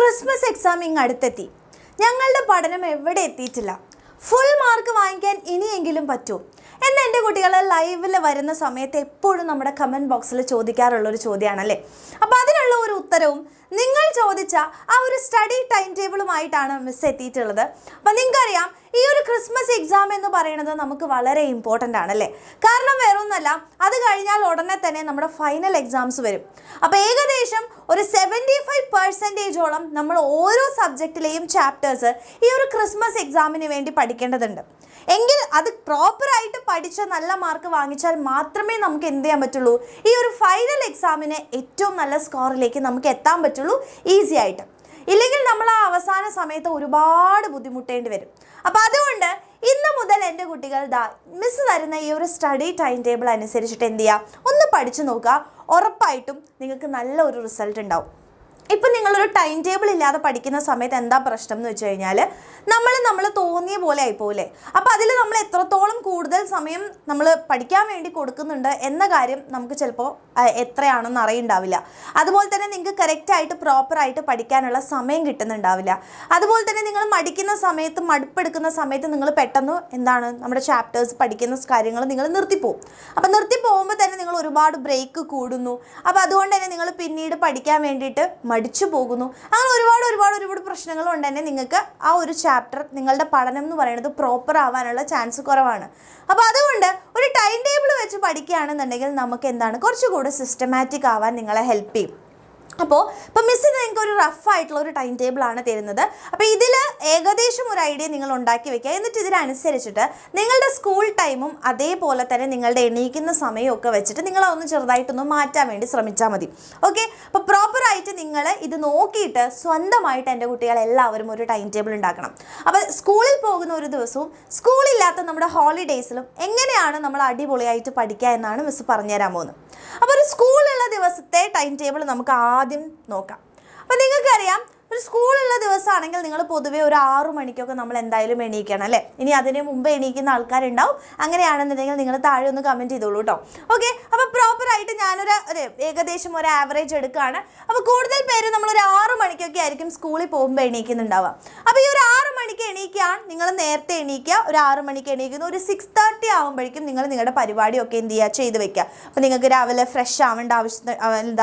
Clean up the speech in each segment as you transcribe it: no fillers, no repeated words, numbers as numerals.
Christmas exam അടുത്തെത്തി. ഞങ്ങളുടെ പഠനം എവിടെ എത്തിയിട്ടില്ല. ഫുൾ മാർക്ക് വാങ്ങിക്കാൻ ഇനിയെങ്കിലും പറ്റൂ എന്ന് എൻ്റെ കുട്ടികൾ ലൈവിൽ വരുന്ന സമയത്ത് എപ്പോഴും നമ്മുടെ കമൻറ്റ് ബോക്സിൽ ചോദിക്കാറുള്ളൊരു ചോദ്യമാണല്ലേ. അപ്പോൾ അതിനുള്ള ഒരു ഉത്തരവും നിങ്ങൾ ചോദിച്ച ആ ഒരു സ്റ്റഡി ടൈം ടേബിളുമായിട്ടാണ് മിസ് എത്തിയിട്ടുള്ളത്. അപ്പോൾ നിങ്ങൾക്കറിയാം, ഈ ഒരു ക്രിസ്മസ് എക്സാം എന്ന് പറയുന്നത് നമുക്ക് വളരെ ഇമ്പോർട്ടൻ്റ് ആണല്ലേ. കാരണം വേറൊന്നല്ല, അത് കഴിഞ്ഞാൽ ഉടനെ തന്നെ നമ്മുടെ ഫൈനൽ എക്സാംസ് വരും. അപ്പോൾ ഏകദേശം ഒരു 75% നമ്മൾ ഓരോ സബ്ജക്റ്റിലെയും ചാപ്റ്റേഴ്സ് ഈ ഒരു ക്രിസ്മസ് എക്സാമിന് വേണ്ടി പഠിക്കേണ്ടതുണ്ട്. എങ്കിൽ അത് പ്രോപ്പറായിട്ട് പഠിച്ച് നല്ല മാർക്ക് വാങ്ങിച്ചാൽ മാത്രമേ നമുക്ക് എന്ത് ചെയ്യാൻ പറ്റുള്ളൂ, ഈ ഒരു ഫൈനൽ എക്സാമിന് ഏറ്റവും നല്ല സ്കോറിലേക്ക് നമുക്ക് എത്താൻ പറ്റുള്ളൂ ഈസി ആയിട്ട്. ഇല്ലെങ്കിൽ നമ്മൾ ആ അവസാന സമയത്ത് ഒരുപാട് ബുദ്ധിമുട്ടേണ്ടി വരും. അപ്പോൾ അതുകൊണ്ട് ഇന്ന് മുതൽ എൻ്റെ കുട്ടികൾ മിസ് തരുന്ന ഈ ഒരു സ്റ്റഡി ടൈം ടേബിൾ അനുസരിച്ചിട്ട് എന്ത് ചെയ്യുക, ഒന്ന് പഠിച്ചു നോക്കുക. ഉറപ്പായിട്ടും നിങ്ങൾക്ക് നല്ല ഒരു റിസൾട്ട് ഉണ്ടാവും. ഇപ്പം നിങ്ങളൊരു ടൈം ടേബിൾ ഇല്ലാതെ പഠിക്കുന്ന സമയത്ത് എന്താ പ്രശ്നം എന്ന് വെച്ച് കഴിഞ്ഞാൽ നമ്മൾ തോന്നിയ പോലെ ആയിപ്പോവില്ലേ. അപ്പോൾ അതിൽ നമ്മൾ എത്രത്തോളം കൂടുതൽ സമയം നമ്മൾ പഠിക്കാൻ വേണ്ടി കൊടുക്കുന്നുണ്ട് എന്ന കാര്യം നമുക്ക് ചിലപ്പോൾ എത്രയാണെന്ന് അറിയുണ്ടാവില്ല. അതുപോലെ തന്നെ നിങ്ങൾക്ക് കറക്റ്റായിട്ട് പ്രോപ്പറായിട്ട് പഠിക്കാനുള്ള സമയം കിട്ടുന്നുണ്ടാവില്ല. അതുപോലെ തന്നെ നിങ്ങൾ മടിക്കുന്ന സമയത്ത്, മടുപ്പെടുക്കുന്ന സമയത്ത് നിങ്ങൾ പെട്ടെന്ന് നമ്മുടെ ചാപ്റ്റേഴ്സ് പഠിക്കുന്ന കാര്യങ്ങൾ നിങ്ങൾ നിർത്തിപ്പോവും. അപ്പോൾ നിർത്തിപ്പോകുമ്പോൾ തന്നെ നിങ്ങൾ ഒരുപാട് ബ്രേക്ക് കൂടുന്നു. അപ്പോൾ അതുകൊണ്ട് തന്നെ നിങ്ങൾ പിന്നീട് പഠിക്കാൻ വേണ്ടിയിട്ട് മടിച്ചു പോകുന്നു. അങ്ങനെ ഒരുപാട് പ്രശ്നങ്ങളുണ്ട് തന്നെ. നിങ്ങൾക്ക് ആ ഒരു ചാപ്റ്റർ, നിങ്ങളുടെ പഠനം എന്ന് പറയുന്നത് പ്രോപ്പർ ആവാനുള്ള ചാൻസ് കുറവാണ്. അപ്പോൾ അതുകൊണ്ട് ഒരു ടൈം ടേബിൾ വെച്ച് പഠിക്കുകയാണെന്നുണ്ടെങ്കിൽ നമുക്ക് കുറച്ചുകൂടി സിസ്റ്റമാറ്റിക് ആവാൻ നിങ്ങളെ ഹെൽപ്പ് ചെയ്യും. അപ്പോൾ മിസ് നിങ്ങൾക്ക് ഒരു റഫായിട്ടുള്ള ഒരു ടൈം ടേബിളാണ് തരുന്നത്. അപ്പോൾ ഇതിൽ ഏകദേശം ഒരു ഐഡിയ നിങ്ങൾ ഉണ്ടാക്കി വെക്കുക. എന്നിട്ട് ഇതിനനുസരിച്ചിട്ട് നിങ്ങളുടെ സ്കൂൾ ടൈമും അതേപോലെ തന്നെ നിങ്ങളുടെ എണീക്കുന്ന സമയമൊക്കെ വെച്ചിട്ട് നിങ്ങളതൊന്ന് ചെറുതായിട്ടൊന്ന് മാറ്റാൻ വേണ്ടി ശ്രമിച്ചാൽ മതി. ഓക്കെ, അപ്പോൾ പ്രോപ്പറായിട്ട് നിങ്ങൾ ഇത് നോക്കിയിട്ട് സ്വന്തമായിട്ട് എൻ്റെ കുട്ടികളെല്ലാവരും ഒരു ടൈം ടേബിൾ ഉണ്ടാക്കണം. അപ്പോൾ സ്കൂളിൽ പോകുന്ന ഒരു ദിവസവും സ്കൂളില്ലാത്ത നമ്മുടെ ഹോളിഡേയ്സിലും എങ്ങനെയാണ് നമ്മൾ അടിപൊളിയായിട്ട് പഠിക്കുക എന്നാണ് മിസ് പറഞ്ഞുതരാൻ പോകുന്നത്. അപ്പോൾ ഒരു സ്കൂളുള്ള ദിവസത്തെ ടൈം ടേബിൾ നമുക്ക് ആദ്യം നോക്കാം. അപ്പോൾ നിങ്ങൾക്കറിയാം, ഒരു സ്കൂളുള്ള ദിവസമാണെങ്കിൽ നിങ്ങൾ പൊതുവേ ഒരു 6 മണിക്കൊക്കെ നമ്മൾ എന്തായാലും എണീക്കണം അല്ലേ. ഇനി അതിന് മുമ്പ് എണീക്കുന്ന ആൾക്കാരുണ്ടാവും. അങ്ങനെയാണെന്നുണ്ടെങ്കിൽ നിങ്ങൾ താഴെ ഒന്ന് കമൻറ്റ് ചെയ്തോളൂ കേട്ടോ. ഓക്കെ, അപ്പോൾ പ്രോപ്പറായിട്ട് ഞാനൊരു ഏകദേശം ഒരു ആവറേജ് എടുക്കുകയാണ്. അപ്പോൾ കൂടുതൽ പേര് നമ്മളൊരു 6 മണിക്കൊക്കെ ആയിരിക്കും സ്കൂളിൽ പോകുമ്പോൾ എണീക്കുന്നുണ്ടാവുക. അപ്പോൾ ഈ ഒരു 6 മണിക്ക് എണീക്കാൻ നിങ്ങൾ നേരത്തെ എണീക്കുക. ഒരു 6 മണിക്ക് എണീക്കുന്നു, ഒരു 6:30 ആകുമ്പോഴേക്കും നിങ്ങൾ നിങ്ങളുടെ പരിപാടിയൊക്കെ എന്ത് ചെയ്യുക, ചെയ്ത് വെക്കുക. അപ്പോൾ നിങ്ങൾക്ക് രാവിലെ ഫ്രഷ് ആവേണ്ട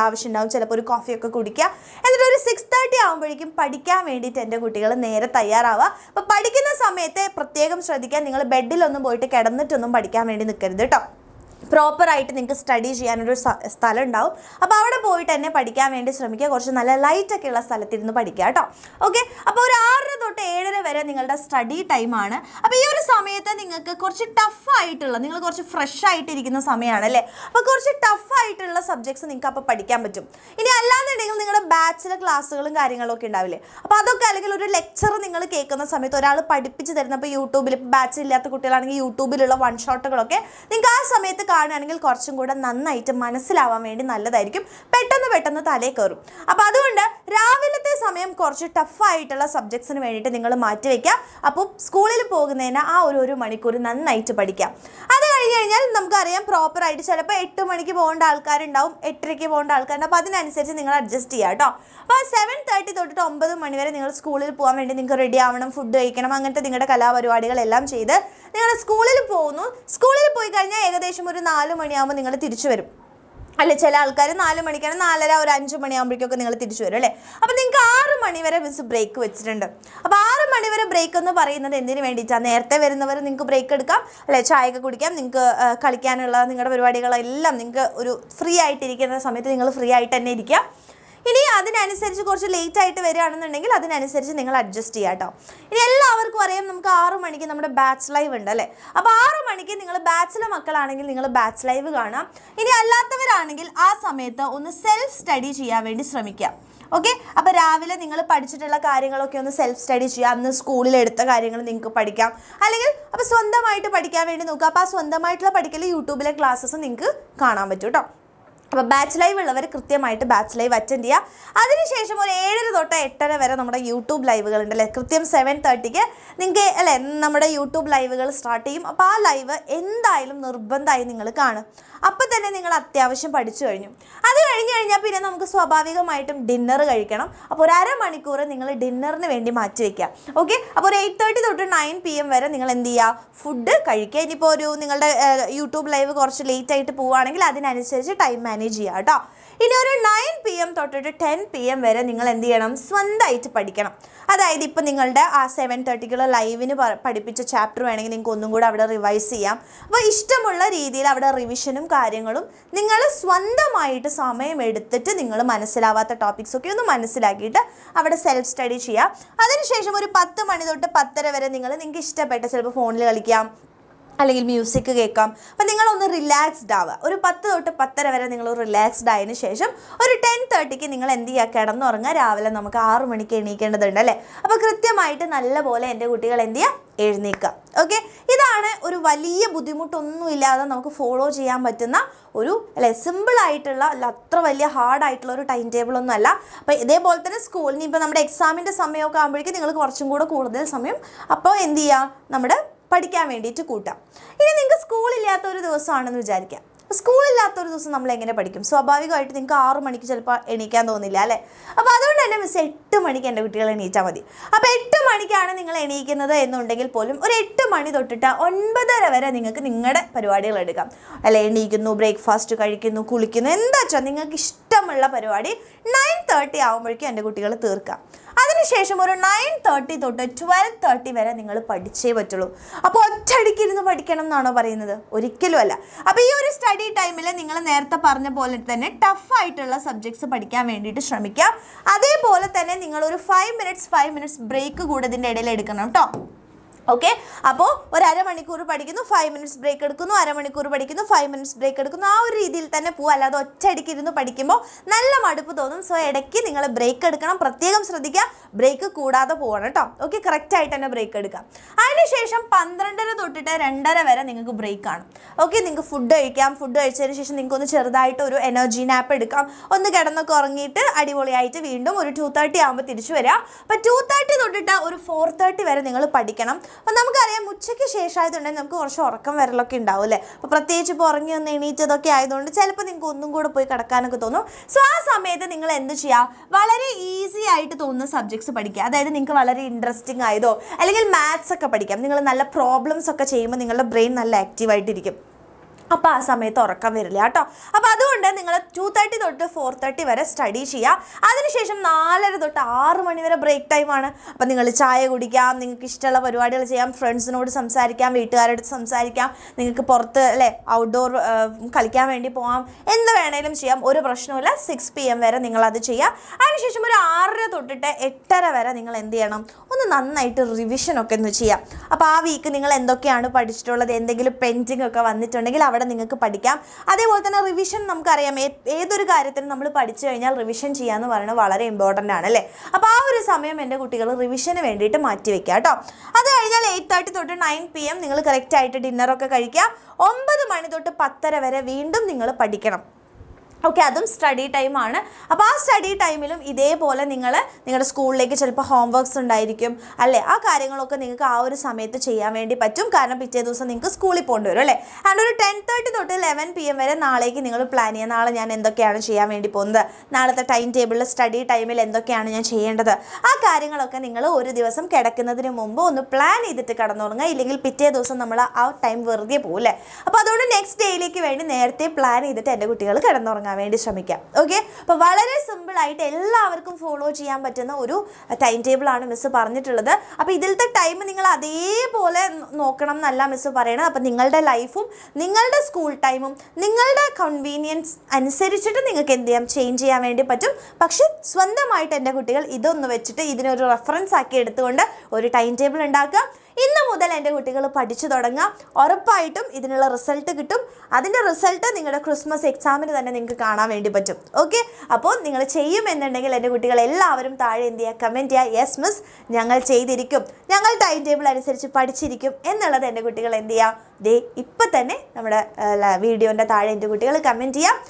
ആവശ്യം ഉണ്ടാവും. ചിലപ്പോൾ ഒരു കോഫിയൊക്കെ കുടിക്കുക. എന്നിട്ട് ഒരു 6:30 ആകുമ്പോഴേക്കും പഠിക്കാൻ വേണ്ടിയിട്ട് എൻ്റെ കുട്ടികൾ നേരെ തയ്യാറാവുക. അപ്പോൾ പഠിക്കുന്ന സമയത്ത് പ്രത്യേകം ശ്രദ്ധിക്കാൻ, നിങ്ങൾ ബെഡിലൊന്നും പോയിട്ട് കിടന്നിട്ടൊന്നും പഠിക്കാൻ വേണ്ടി നിൽക്കരുത് കേട്ടോ. പ്രോപ്പറായിട്ട് നിങ്ങൾക്ക് സ്റ്റഡി ചെയ്യാനൊരു സ്ഥലം ഉണ്ടാവും. അപ്പോൾ അവിടെ പോയിട്ട് തന്നെ പഠിക്കാൻ വേണ്ടി ശ്രമിക്കുക. കുറച്ച് നല്ല ലൈറ്റൊക്കെ ഉള്ള സ്ഥലത്തിരുന്ന് പഠിക്കുക കേട്ടോ. ഓക്കെ, അപ്പോൾ ഒരു 6 തൊട്ട് 7 വരെ നിങ്ങളുടെ സ്റ്റഡി ടൈമാണ്. അപ്പോൾ ഈ ഒരു സമയത്ത് നിങ്ങൾക്ക് കുറച്ച് ടഫായിട്ടുള്ള, നിങ്ങൾ കുറച്ച് ഫ്രഷ് ആയിട്ടിരിക്കുന്ന സമയമാണ് അല്ലേ. അപ്പോൾ കുറച്ച് ടഫായിട്ടുള്ള സബ്ജക്ട്സ് നിങ്ങൾക്ക് അപ്പോൾ പഠിക്കാൻ പറ്റും. ഇനി അല്ലാന്നുണ്ടെങ്കിൽ നിങ്ങളുടെ ബാച്ചിലെ ക്ലാസ്സുകളും കാര്യങ്ങളൊക്കെ ഉണ്ടാവില്ലേ. അപ്പോൾ അതൊക്കെ, അല്ലെങ്കിൽ ഒരു ലെക്ചർ നിങ്ങൾ കേൾക്കുന്ന സമയത്ത് ഒരാൾ പഠിപ്പിച്ച് തരുന്നപ്പോൾ യൂട്യൂബിൽ, ബാച്ചിലില്ലാത്ത കുട്ടികളാണെങ്കിൽ യൂട്യൂബിലുള്ള വൺ ഷോട്ടുകളൊക്കെ നിങ്ങൾക്ക് ആ സമയത്ത് കാണുകയാണെങ്കിൽ കുറച്ചും കൂടെ നന്നായിട്ട് മനസ്സിലാവാൻ വേണ്ടി നല്ലതായിരിക്കും. പെട്ടെന്ന് തലേ കയറും. അപ്പോൾ അതുകൊണ്ട് രാവിലത്തെ സമയം കുറച്ച് ടഫായിട്ടുള്ള സബ്ജക്ട്സിന് വേണ്ടിയിട്ട് നിങ്ങൾ മാറ്റിവെക്കുക. അപ്പോൾ സ്കൂളിൽ പോകുന്നതിന് ആ ഒരു മണിക്കൂർ നന്നായിട്ട് പഠിക്കാം. അത് കഴിഞ്ഞ് കഴിഞ്ഞാൽ നമുക്കറിയാം, പ്രോപ്പറായിട്ട് ചിലപ്പോൾ 8 മണിക്ക് പോകേണ്ട ആൾക്കാരുണ്ടാവും, 8:30 പോകേണ്ട ആൾക്കാരുണ്ടാവും. അപ്പോൾ അതിനനുസരിച്ച് നിങ്ങൾ അഡ്ജസ്റ്റ് ചെയ്യുക കേട്ടോ. അപ്പോൾ 7:30 തൊട്ടിട്ട് 9 മണി വരെ നിങ്ങൾ സ്കൂളിൽ പോകാൻ വേണ്ടി നിങ്ങൾക്ക് റെഡി ആവണം, ഫുഡ് കഴിക്കണം, അങ്ങനത്തെ നിങ്ങളുടെ കലാപരിപാടികളെല്ലാം ചെയ്ത് നിങ്ങൾ സ്കൂളിൽ പോകുന്നു. സ്കൂളിൽ പോയി കഴിഞ്ഞാൽ ഏകദേശം ഒരു 4 മണിയാകുമ്പോൾ നിങ്ങൾ തിരിച്ചു വരും അല്ലേ. ചില ആൾക്കാർ 4 മണിക്കാണ്, 4:30 ഒരു 5 മണിയാകുമ്പോഴേക്കൊക്കെ നിങ്ങൾ തിരിച്ചു വരും അല്ലേ. അപ്പോൾ നിങ്ങൾക്ക് 6 മണി വരെ മിസ് ബ്രേക്ക് വെച്ചിട്ടുണ്ട്. അപ്പോൾ 6 മണി വരെ ബ്രേക്ക് എന്ന് പറയുന്നത് എന്തിനു വേണ്ടിയിട്ടാണ്? നേരത്തെ വരുന്നവർ നിങ്ങൾക്ക് ബ്രേക്ക് എടുക്കാം അല്ലേ, ചായയൊക്കെ കുടിക്കാം, നിങ്ങൾക്ക് കളിക്കാനുള്ള നിങ്ങളുടെ പരിപാടികളെല്ലാം നിങ്ങൾക്ക് ഒരു ഫ്രീ ആയിട്ടിരിക്കുന്ന സമയത്ത് നിങ്ങൾ ഫ്രീ ആയിട്ട് തന്നെ ഇരിക്കുക. ഇനി അതിനനുസരിച്ച് കുറച്ച് ലേറ്റ് ആയിട്ട് വരികയാണെന്നുണ്ടെങ്കിൽ അതിനനുസരിച്ച് നിങ്ങൾ അഡ്ജസ്റ്റ് ചെയ്യുക കേട്ടോ. ഇനി എല്ലാവർക്കും അറിയാം, നമുക്ക് 6 മണിക്ക് നമ്മുടെ ബാച്ച് ലൈവ് ഉണ്ട് അല്ലേ. അപ്പോൾ 6 മണിക്ക് നിങ്ങൾ ബാച്ചിലെ മക്കളാണെങ്കിൽ നിങ്ങൾ ബാച്ച് ലൈവ് കാണാം. ഇനി അല്ലാത്തവരാണെങ്കിൽ ആ സമയത്ത് ഒന്ന് സെൽഫ് സ്റ്റഡി ചെയ്യാൻ വേണ്ടി ശ്രമിക്കുക. ഓക്കെ, അപ്പോൾ രാവിലെ നിങ്ങൾ പഠിച്ചിട്ടുള്ള കാര്യങ്ങളൊക്കെ ഒന്ന് സെൽഫ് സ്റ്റഡി ചെയ്യുക. അന്ന് സ്കൂളിൽ എടുത്ത കാര്യങ്ങൾ നിങ്ങൾക്ക് പഠിക്കാം. അല്ലെങ്കിൽ അപ്പോൾ സ്വന്തമായിട്ട് പഠിക്കാൻ വേണ്ടി നോക്കുക. അപ്പോൾ ആ സ്വന്തമായിട്ടുള്ള പഠിക്കൽ യൂട്യൂബിലെ ക്ലാസ്സസ് നിങ്ങൾക്ക് കാണാൻ പറ്റും കേട്ടോ. അപ്പോൾ ബാച്ച് ലൈവ് ഉള്ളവർ കൃത്യമായിട്ട് ബാച്ച് ലൈവ് അറ്റൻഡ് ചെയ്യുക. അതിനുശേഷം ഒരു 7:30 തൊട്ട് 8:30 വരെ നമ്മുടെ യൂട്യൂബ് ലൈവുകളുണ്ട് അല്ലേ. കൃത്യം 7:30 നിങ്ങൾക്ക് അല്ലേ നമ്മുടെ യൂട്യൂബ് ലൈവുകൾ സ്റ്റാർട്ട് ചെയ്യും. അപ്പോൾ ആ ലൈവ് എന്തായാലും നിർബന്ധമായി നിങ്ങൾ കാണും. അപ്പോൾ തന്നെ നിങ്ങൾ അത്യാവശ്യം പഠിച്ചു കഴിഞ്ഞു. അത് കഴിഞ്ഞ് കഴിഞ്ഞാൽ പിന്നെ നമുക്ക് സ്വാഭാവികമായിട്ടും ഡിന്നർ കഴിക്കണം. അപ്പോൾ ഒരു അരമണിക്കൂർ നിങ്ങൾ ഡിന്നറിന് വേണ്ടി മാറ്റി വയ്ക്കുക. ഓക്കെ, അപ്പോൾ ഒരു 8:30 തൊട്ട് 9 PM വരെ നിങ്ങൾ എന്ത് ചെയ്യുക, ഫുഡ് കഴിക്കുക. ഇനിയിപ്പോൾ ഒരു നിങ്ങളുടെ യൂട്യൂബ് ലൈവ് കുറച്ച് ലേറ്റ് ആയിട്ട് പോവുകയാണെങ്കിൽ അതിനനുസരിച്ച് ടൈം മാനേജ് ചെയ്യുക കേട്ടോ. ഇനി ഒരു 9 PM തൊട്ടിട്ട് 10 PM വരെ നിങ്ങൾ എന്ത് ചെയ്യണം, സ്വന്തമായിട്ട് പഠിക്കണം. അതായത് ഇപ്പോൾ നിങ്ങളുടെ ആ 7:30 ലൈവിന് പഠിപ്പിച്ച ചാപ്റ്റർ വേണമെങ്കിൽ നിങ്ങൾക്ക് ഒന്നും കൂടെ അവിടെ റിവൈസ് ചെയ്യാം. അപ്പോൾ ഇഷ്ടമുള്ള രീതിയിൽ അവിടെ റിവിഷനും കാര്യങ്ങളും നിങ്ങൾ സ്വന്തമായിട്ട് സമയമെടുത്തിട്ട് നിങ്ങൾ മനസ്സിലാവാത്ത ടോപ്പിക്സൊക്കെ ഒന്ന് മനസ്സിലാക്കിയിട്ട് അവിടെ സെൽഫ് സ്റ്റഡി ചെയ്യുക. അതിനുശേഷം ഒരു 10 മണി തൊട്ട് 10:30 വരെ നിങ്ങൾക്ക് ഇഷ്ടപ്പെട്ട ചിലപ്പോൾ ഫോണിൽ കളിക്കാം അല്ലെങ്കിൽ മ്യൂസിക് കേൾക്കാം. അപ്പം നിങ്ങളൊന്ന് റിലാക്സ്ഡ് ആവുക. ഒരു 10 തൊട്ട് 10:30 വരെ നിങ്ങൾ റിലാക്സ്ഡ് ആയതിനു ശേഷം ഒരു 10:30 നിങ്ങൾ എന്ത് ചെയ്യുക, കിടന്നുറങ്ങുക. രാവിലെ നമുക്ക് 6 മണിക്ക് എണീക്കേണ്ടതുണ്ട് അല്ലേ. അപ്പോൾ കൃത്യമായിട്ട് നല്ലപോലെ എൻ്റെ കുട്ടികൾ എന്ത് ചെയ്യുക, എഴുന്നേൽക്കുക. ഓക്കെ, ഇതാണ് ഒരു വലിയ ബുദ്ധിമുട്ടൊന്നുമില്ലാതെ നമുക്ക് ഫോളോ ചെയ്യാൻ പറ്റുന്ന ഒരു അല്ലേ സിമ്പിളായിട്ടുള്ള അല്ല അത്ര വലിയ ഹാർഡായിട്ടുള്ള ഒരു ടൈം ടേബിളൊന്നും അല്ല. അപ്പോൾ ഇതേപോലെ തന്നെ സ്കൂളിന് ഇപ്പോൾ നമ്മുടെ എക്സാമിൻ്റെ സമയമൊക്കെ ആകുമ്പോഴേക്കും നിങ്ങൾ കുറച്ചും കൂടെ കൂടുതൽ സമയം അപ്പോൾ എന്ത് ചെയ്യുക, നമ്മുടെ പഠിക്കാൻ വേണ്ടിയിട്ട് കൂട്ടാം. ഇനി നിങ്ങൾക്ക് സ്കൂളില്ലാത്ത ഒരു ദിവസമാണെന്ന് വിചാരിക്കാം. സ്കൂളില്ലാത്തൊരു ദിവസം നമ്മൾ എങ്ങനെ പഠിക്കും? സ്വാഭാവികമായിട്ട് നിങ്ങൾക്ക് 6 മണിക്ക് ചിലപ്പോൾ എണീക്കാൻ തോന്നില്ല അല്ലേ. അപ്പോൾ അതുകൊണ്ട് തന്നെ മിസ് 8 മണിക്ക് എൻ്റെ കുട്ടികൾ എണീറ്റാൽ മതി. അപ്പോൾ 8 മണിക്കാണ് നിങ്ങൾ എണീക്കുന്നത് എന്നുണ്ടെങ്കിൽ പോലും ഒരു 8 മണി തൊട്ടിട്ട് 9:30 വരെ നിങ്ങൾക്ക് നിങ്ങളുടെ പരിപാടികൾ എടുക്കാം അല്ലെ. എണീക്കുന്നു, ബ്രേക്ക്ഫാസ്റ്റ് കഴിക്കുന്നു, കുളിക്കുന്നു, എന്താ വെച്ചാൽ നിങ്ങൾക്ക് ഇഷ്ടമുള്ള പരിപാടി 9:30 ആകുമ്പോഴേക്കും എൻ്റെ കുട്ടികൾ തീർക്കാം. അതിനുശേഷം ഒരു 9:30 തൊട്ട് 12:30 വരെ നിങ്ങൾ പഠിച്ചേ പറ്റുള്ളൂ. അപ്പോൾ ഒറ്റയടിക്കിരുന്ന് പഠിക്കണം എന്നാണോ പറയുന്നത്? ഒരിക്കലും അല്ല. അപ്പോൾ ഈ ഒരു സ്റ്റഡി ടൈമിൽ നിങ്ങൾ നേരത്തെ പറഞ്ഞ പോലെ തന്നെ ടഫായിട്ടുള്ള സബ്ജക്ട്സ് പഠിക്കാൻ വേണ്ടിയിട്ട് ശ്രമിക്കുക. അതേപോലെ തന്നെ നിങ്ങളൊരു 5 മിനിറ്റ്സ് ബ്രേക്ക് കൂടെ ഇതിൻ്റെ ഇടയിൽ എടുക്കണം കേട്ടോ. ഓക്കെ, അപ്പോൾ ഒരു അരമണിക്കൂർ പഠിക്കുന്നു, 5 മിനിറ്റ്സ് ബ്രേക്ക് എടുക്കുന്നു, അരമണിക്കൂർ പഠിക്കുന്നു, 5 മിനിറ്റ്സ് ബ്രേക്ക് എടുക്കുന്നു. ആ ഒരു രീതിയിൽ തന്നെ പോവുക. അല്ലാതെ ഒറ്റയടിക്ക് ഇരുന്ന് പഠിക്കുമ്പോൾ നല്ല മടുപ്പ് തോന്നും. സോ ഇടയ്ക്ക് നിങ്ങൾ ബ്രേക്ക് എടുക്കണം. പ്രത്യേകം ശ്രദ്ധിക്കുക, ബ്രേക്ക് കൂടാതെ പോകണം കേട്ടോ. ഓക്കെ, കറക്റ്റായിട്ട് തന്നെ ബ്രേക്ക് എടുക്കാം. അതിനുശേഷം 12:30 തൊട്ടിട്ട് 2:30 വരെ നിങ്ങൾക്ക് ബ്രേക്ക് ആണ്. ഓക്കെ, നിങ്ങൾക്ക് ഫുഡ് കഴിക്കാം. ഫുഡ് കഴിച്ചതിന് ശേഷം നിങ്ങൾക്ക് ഒന്ന് ചെറുതായിട്ട് ഒരു എനർജി നാപ്പ് എടുക്കാം. ഒന്ന് കിടന്നൊക്കെ ഉറങ്ങിയിട്ട് അടിപൊളിയായിട്ട് വീണ്ടും ഒരു 2:30 ആകുമ്പോൾ തിരിച്ചു വരിക. അപ്പോൾ 2:30 തൊട്ടിട്ട് ഒരു 4:30 വരെ നിങ്ങൾ പഠിക്കണം. അപ്പോൾ നമുക്കറിയാം ഉച്ചയ്ക്ക് ശേഷമായതുകൊണ്ടെങ്കിൽ നമുക്ക് കുറച്ച് ഉറക്കം വരലൊക്കെ ഉണ്ടാവും അല്ലേ. അപ്പോൾ പ്രത്യേകിച്ച് ഇപ്പോൾ ഉറങ്ങി ഒന്ന് എണീറ്റതൊക്കെ ആയതുകൊണ്ട് ചിലപ്പോൾ നിങ്ങൾക്ക് ഒന്നും കൂടെ പോയി കിടക്കാനൊക്കെ തോന്നും. സോ ആ സമയത്ത് നിങ്ങൾ എന്ത് ചെയ്യുക, വളരെ ഈസി ആയിട്ട് തോന്നുന്ന സബ്ജക്ട്സ് പഠിക്കുക. അതായത് നിങ്ങൾക്ക് വളരെ ഇൻട്രസ്റ്റിംഗ് ആയതോ അല്ലെങ്കിൽ മാത്സ് ഒക്കെ പഠിക്കാം. നിങ്ങൾ നല്ല പ്രോബ്ലംസ് ഒക്കെ ചെയ്യുമ്പോൾ നിങ്ങളുടെ ബ്രെയിൻ നല്ല ആക്റ്റീവായിട്ടിരിക്കും. അപ്പോൾ ആ സമയത്ത് ഉറക്കം വരില്ല കേട്ടോ. അപ്പോൾ അതുകൊണ്ട് നിങ്ങൾ 2:30 തൊട്ട് 4:30 വരെ സ്റ്റഡി ചെയ്യുക. അതിനുശേഷം 4:30 തൊട്ട് 6 മണി വരെ ബ്രേക്ക് ടൈമാണ്. അപ്പോൾ നിങ്ങൾ ചായ കുടിക്കാം, നിങ്ങൾക്ക് ഇഷ്ടമുള്ള പരിപാടികൾ ചെയ്യാം, ഫ്രണ്ട്സിനോട് സംസാരിക്കാം, വീട്ടുകാരോട് സംസാരിക്കാം, നിങ്ങൾക്ക് പുറത്ത് അല്ലേ ഔട്ട്ഡോർ കളിക്കാൻ വേണ്ടി പോകാം, എന്ത് വേണേലും ചെയ്യാം, ഒരു പ്രശ്നമില്ല. 6 PM വരെ നിങ്ങളത് ചെയ്യുക. അതിനുശേഷം ഒരു 6:30 തൊട്ടിട്ട് 8:30 വരെ നിങ്ങൾ എന്ത് ചെയ്യണം, ഒന്ന് നന്നായിട്ട് റിവിഷനൊക്കെ ഒന്ന് ചെയ്യാം. അപ്പോൾ ആ വീക്ക് നിങ്ങൾ എന്തൊക്കെയാണ് പഠിച്ചിട്ടുള്ളത്, എന്തെങ്കിലും പെൻഡിങ് ഒക്കെ വന്നിട്ടുണ്ടെങ്കിൽ അവിടെ നിങ്ങൾക്ക് പഠിക്കാം. അതേപോലെ തന്നെ റിവിഷൻ നമുക്കറിയാം, ഏതൊരു കാര്യത്തിനും നമ്മൾ പഠിച്ചു കഴിഞ്ഞാൽ റിവിഷൻ ചെയ്യാന്ന് പറയുന്നത് വളരെ ഇമ്പോർട്ടൻ്റ് ആണ് അല്ലേ. അപ്പോൾ ആ ഒരു സമയം എൻ്റെ കുട്ടികൾ റിവിഷന് വേണ്ടിയിട്ട് മാറ്റി വെക്കുക കേട്ടോ. അത് കഴിഞ്ഞാൽ 8:30 തൊട്ട് 9 PM നിങ്ങൾ കറക്റ്റായിട്ട് ഡിന്നറൊക്കെ കഴിക്കുക. 9 മണി തൊട്ട് 10:30 വരെ വീണ്ടും നിങ്ങൾ പഠിക്കണം. ഓക്കെ, അതും സ്റ്റഡി ടൈമാണ്. അപ്പോൾ ആ സ്റ്റഡി ടൈമിലും ഇതേപോലെ നിങ്ങൾ നിങ്ങളുടെ സ്കൂളിലേക്ക് ചിലപ്പോൾ ഹോംവർക്ക്സ് ഉണ്ടായിരിക്കും അല്ലേ. ആ കാര്യങ്ങളൊക്കെ നിങ്ങൾക്ക് ആ ഒരു സമയത്ത് ചെയ്യാൻ വേണ്ടി പറ്റും. കാരണം പിറ്റേ ദിവസം നിങ്ങൾക്ക് സ്കൂളിൽ പോകേണ്ടി വരും അല്ലേ. ആൻഡ് ഒരു 10:30 തൊട്ട് 11 PM വരെ നാളേക്ക് നിങ്ങൾ പ്ലാൻ ചെയ്യുക. നാളെ ഞാൻ എന്തൊക്കെയാണ് ചെയ്യാൻ വേണ്ടി പോകുന്നത്, നാളത്തെ ടൈം ടേബിളിൽ സ്റ്റഡി ടൈമിൽ എന്തൊക്കെയാണ് ഞാൻ ചെയ്യേണ്ടത്, ആ കാര്യങ്ങളൊക്കെ നിങ്ങൾ ഒരു ദിവസം കിടക്കുന്നതിന് മുമ്പ് ഒന്ന് പ്ലാൻ ചെയ്തിട്ട് കിടന്നുറങ്ങുക. ഇല്ലെങ്കിൽ പിറ്റേ ദിവസം നമ്മൾ ആ ടൈം വെറുതെ പോകും അല്ലേ. അപ്പോൾ അതുകൊണ്ട് നെക്സ്റ്റ് ഡേയിലേക്ക് വേണ്ടി നേരത്തെ പ്ലാൻ ചെയ്തിട്ട് എൻ്റെ കുട്ടികൾ കിടന്നുറങ്ങാം വേണ്ടി ശ്രമിക്കാം. ഓക്കെ, അപ്പോൾ വളരെ സിമ്പിളായിട്ട് എല്ലാവർക്കും ഫോളോ ചെയ്യാൻ പറ്റുന്ന ഒരു ടൈം ടേബിളാണ് മിസ്സ് പറഞ്ഞിട്ടുള്ളത്. അപ്പോൾ ഇതിലത്തെ ടൈം നിങ്ങൾ അതേപോലെ നോക്കണം എന്നല്ല മിസ്സ് പറയണത്. അപ്പോൾ നിങ്ങളുടെ ലൈഫും നിങ്ങളുടെ സ്കൂൾ ടൈമും നിങ്ങളുടെ കൺവീനിയൻസ് അനുസരിച്ചിട്ട് നിങ്ങൾക്ക് എന്ത് ചെയ്യാം, ചേഞ്ച് ചെയ്യാൻ വേണ്ടി പറ്റും. പക്ഷെ സ്വന്തമായിട്ട് എൻ്റെ കുട്ടികൾ ഇതൊന്ന് വെച്ചിട്ട് ഇതിനൊരു റെഫറൻസ് ആക്കി എടുത്തുകൊണ്ട് ഒരു ടൈം ടേബിൾ ഉണ്ടാക്കുക. ഇന്ന് മുതൽ എൻ്റെ കുട്ടികൾ പഠിച്ചു തുടങ്ങുക. ഉറപ്പായിട്ടും ഇതിനുള്ള റിസൾട്ട് കിട്ടും. അതിൻ്റെ റിസൾട്ട് നിങ്ങളുടെ ക്രിസ്മസ് എക്സാമിന് തന്നെ നിങ്ങൾക്ക് കാണാൻ വേണ്ടി പറ്റും. ഓക്കെ, അപ്പോൾ നിങ്ങൾ ചെയ്യുമെന്നുണ്ടെങ്കിൽ എൻ്റെ കുട്ടികൾ എല്ലാവരും താഴെ എന്ത് ചെയ്യുക, കമൻറ്റ് ചെയ്യുക. യെസ് മിസ്, ഞങ്ങൾ ചെയ്തിരിക്കും, ഞങ്ങൾ ടൈം ടേബിൾ അനുസരിച്ച് പഠിച്ചിരിക്കും എന്നുള്ളത് എൻ്റെ കുട്ടികൾ എന്ത് ചെയ്യുക, ദേ ഇപ്പം തന്നെ നമ്മുടെ വീഡിയോൻ്റെ താഴെ എൻ്റെ കുട്ടികൾ കമൻറ്റ് ചെയ്യുക.